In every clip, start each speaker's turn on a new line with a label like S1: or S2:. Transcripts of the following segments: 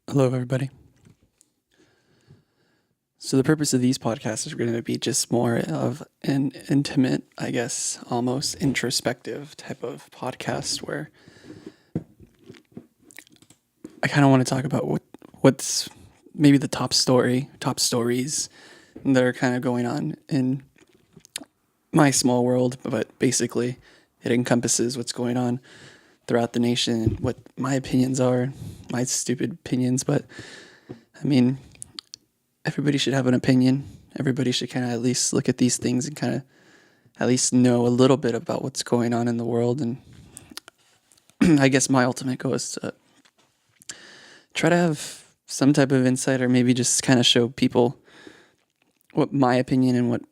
S1: Hello, everybody. So, the purpose of these podcasts is going to be just more of an intimate, I guess, almost introspective type of podcast where I kind of want to talk about what's maybe the top stories that are kind of going on in my small world, but basically it encompasses what's going on throughout the nation and what my opinions are, my stupid opinions. But I mean, everybody should have an opinion. Everybody should kind of at least look at these things and kind of at least know a little bit about what's going on in the world. And I guess my ultimate goal is to try to have some type of insight, or maybe just kind of show people what my opinion and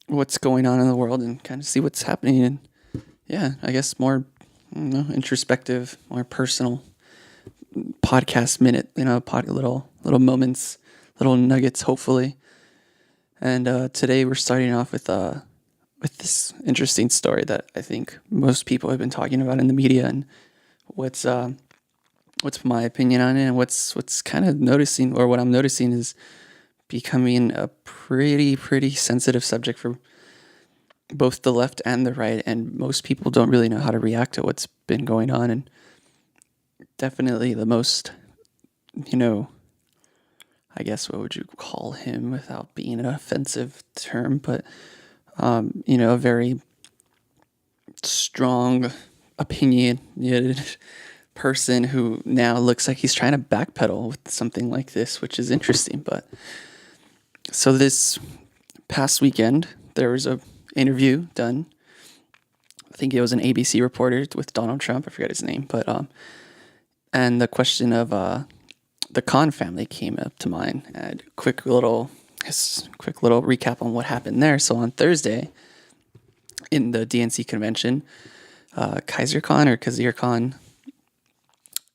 S1: what's going on in the world, and kind of see what's happening. And yeah, I guess more, I don't know, introspective, more personal podcast minute, little moments, little nuggets, hopefully. And today we're starting off with this interesting story that I think most people have been talking about in the media, and what's my opinion on it, and what's kind of noticing, or what I'm noticing, is becoming a pretty sensitive subject for both the left and the right, and most people don't really know how to react to what's been going on. And definitely the most, I guess, what would you call him without being an offensive term, but a very strong opinionated person who now looks like he's trying to backpedal with something like this, which is interesting. But so this past weekend, there was a interview done. I think it was an ABC reporter with Donald Trump. I forget his name, but and the question of the Khan family came up to mind. And quick little recap on what happened there. So on Thursday, in the DNC convention, Kaiser Khan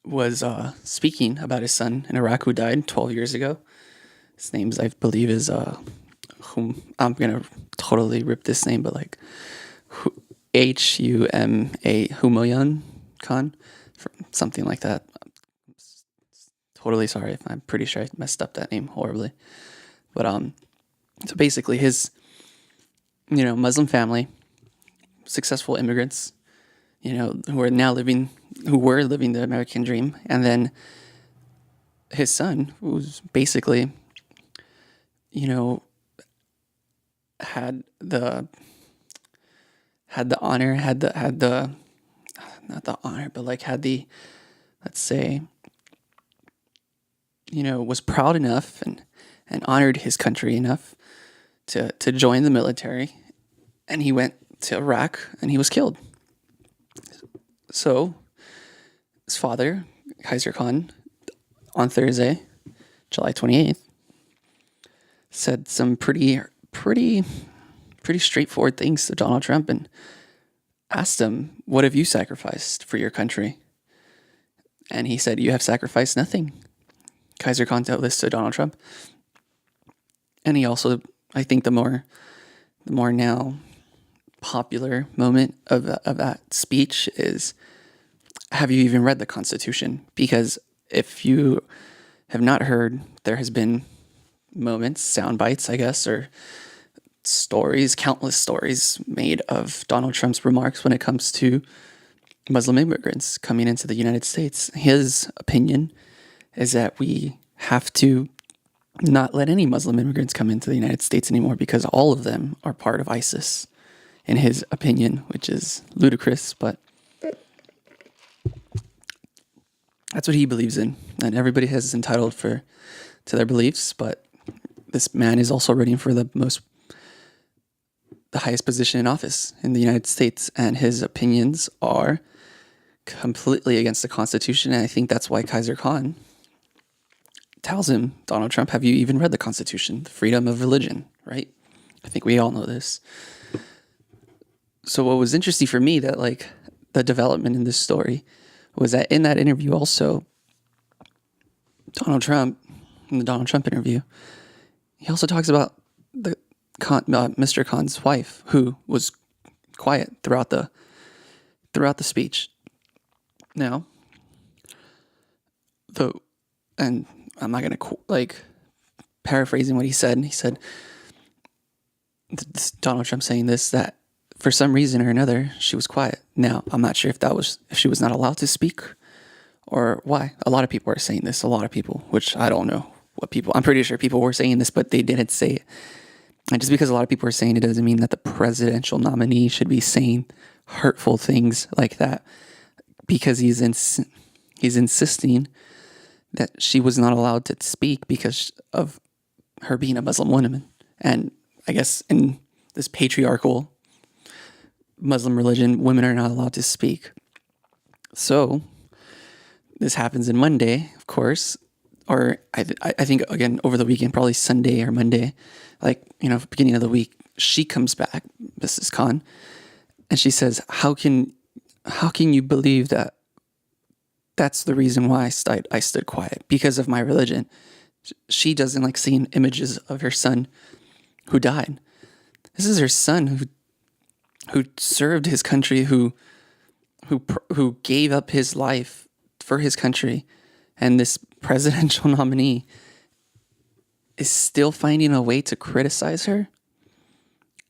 S1: was speaking about his son in Iraq who died 12 years ago. His name, I believe, is whom I'm gonna totally rip this name, but like Humayun Khan, something like that. Totally sorry. I'm pretty sure I messed up that name horribly. But so basically his, Muslim family, successful immigrants, who were living the American dream. And then his son, who's basically, had the honor, not the honor, but like had the, let's say, was proud enough and honored his country enough to join the military. And he went to Iraq and he was killed. So his father, Kaiser Khan, on Thursday, July 28th, said some pretty straightforward things to Donald Trump and asked him, "What have you sacrificed for your country?" And he said, "You have sacrificed nothing." Kaiser Khan told this to Donald Trump. And he also, I think the more now popular moment of that speech is, have you even read the Constitution? Because if you have not heard, there has been moments, sound bites, I guess, or stories, countless stories made of Donald Trump's remarks when it comes to Muslim immigrants coming into the United States. His opinion is that we have to not let any Muslim immigrants come into the United States anymore because all of them are part of ISIS, in his opinion, which is ludicrous, but that's what he believes in. And everybody is entitled to their beliefs, but this man is also running for the highest position in office in the United States, and his opinions are completely against the Constitution. And I think that's why Kaiser Khan tells him, "Donald Trump, have you even read the Constitution? The freedom of religion," right? I think we all know this. So what was interesting for me, that like the development in this story, was that in that interview also, in the Donald Trump interview, he also talks about Mr. Khan's wife, who was quiet throughout the speech. Now, and I'm not going to like paraphrasing what he said. He said, Donald Trump saying this, that for some reason or another, she was quiet. Now, I'm not sure if she was not allowed to speak or why. A lot of people are saying this, a lot of people, which I don't know what people, I'm pretty sure people were saying this, but they didn't say it. And just because a lot of people are saying it doesn't mean that the presidential nominee should be saying hurtful things like that, because he's insisting that she was not allowed to speak because of her being a Muslim woman. And I guess in this patriarchal Muslim religion, women are not allowed to speak. So this happens on Monday, of course, or I think, again, over the weekend, probably Sunday or Monday, like, beginning of the week, she comes back, Mrs. Khan, and she says, how can you believe that that's the reason why I stood quiet? Because of my religion. She doesn't like seeing images of her son who died. This is her son who served his country, who gave up his life for his country, and this presidential nominee is still finding a way to criticize her,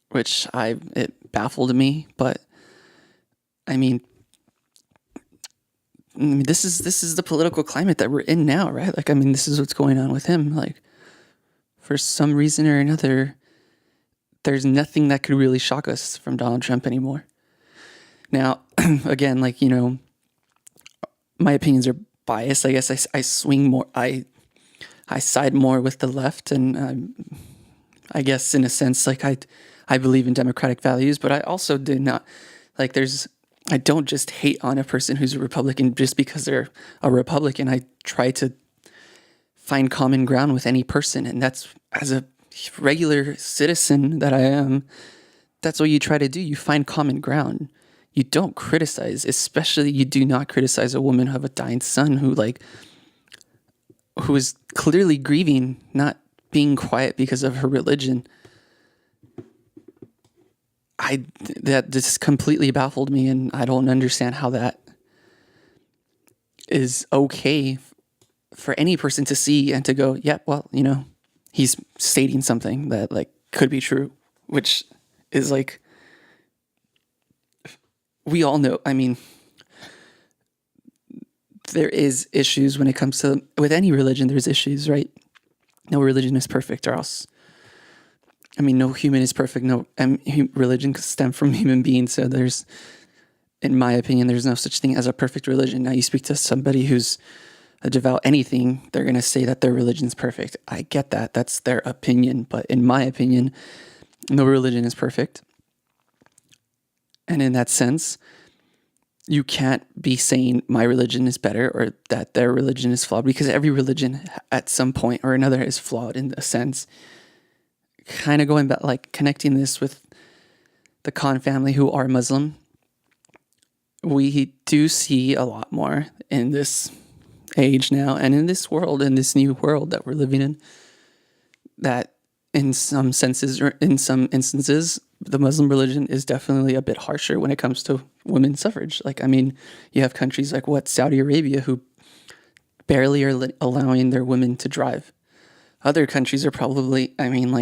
S1: which it baffled me. But I mean, this is the political climate that we're in now, right? Like, I mean, this is what's going on with him. Like, for some reason or another, there's nothing that could really shock us from Donald Trump anymore. Now, again, like, my opinions are biased. I guess I swing more. I side more with the left, and I guess in a sense, like, I believe in democratic values, but I also do not like. I don't just hate on a person who's a Republican just because they're a Republican. I try to find common ground with any person, and that's, as a regular citizen that I am, that's what you try to do. You find common ground. You don't criticize, especially you do not criticize a woman who have a dying son who is clearly grieving, not being quiet because of her religion. That just completely baffled me, and I don't understand how that is okay for any person to see and to go, yeah, well, he's stating something that like could be true, which is like, we all know. I mean, there is issues when it comes to, with any religion, there's issues, right? No religion is perfect, or else, I mean, no human is perfect. No religion stems from human beings. So there's, in my opinion, there's no such thing as a perfect religion. Now, you speak to somebody who's a devout anything, they're going to say that their religion's perfect. I get that. That's their opinion. But in my opinion, no religion is perfect. And in that sense, you can't be saying my religion is better or that their religion is flawed, because every religion at some point or another is flawed in a sense. Kind of going back, like connecting this with the Khan family who are Muslim, we do see a lot more in this age now and in this world, in this new world that we're living in, that in some senses or in some instances, the Muslim religion is definitely a bit harsher when it comes to women's suffrage. Like, I mean, you have countries like Saudi Arabia, who barely are allowing their women to drive. Other countries are probably, in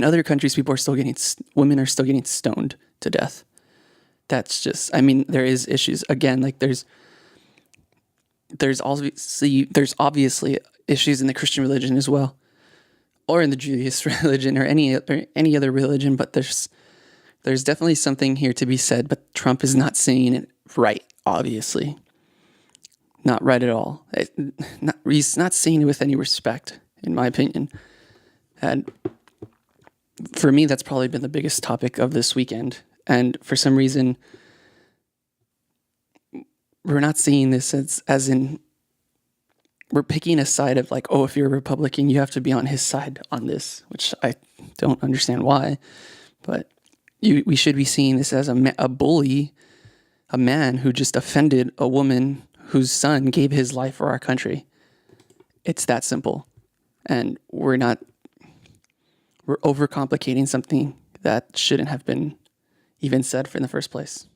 S1: other countries, women are still getting stoned to death. That's just, there is issues. Again, like there's obviously issues in the Christian religion as well, or in the Jewish religion, or any other religion. But there's definitely something here to be said. But Trump is not saying it right, obviously. Not right at all. He's not saying it with any respect, in my opinion. And for me, that's probably been the biggest topic of this weekend. And for some reason, we're not seeing this as in, we're picking a side of like, oh, if you're a Republican, you have to be on his side on this, which I don't understand why. But we should be seeing this as a bully, a man who just offended a woman whose son gave his life for our country. It's that simple. And we're overcomplicating something that shouldn't have been even said in the first place.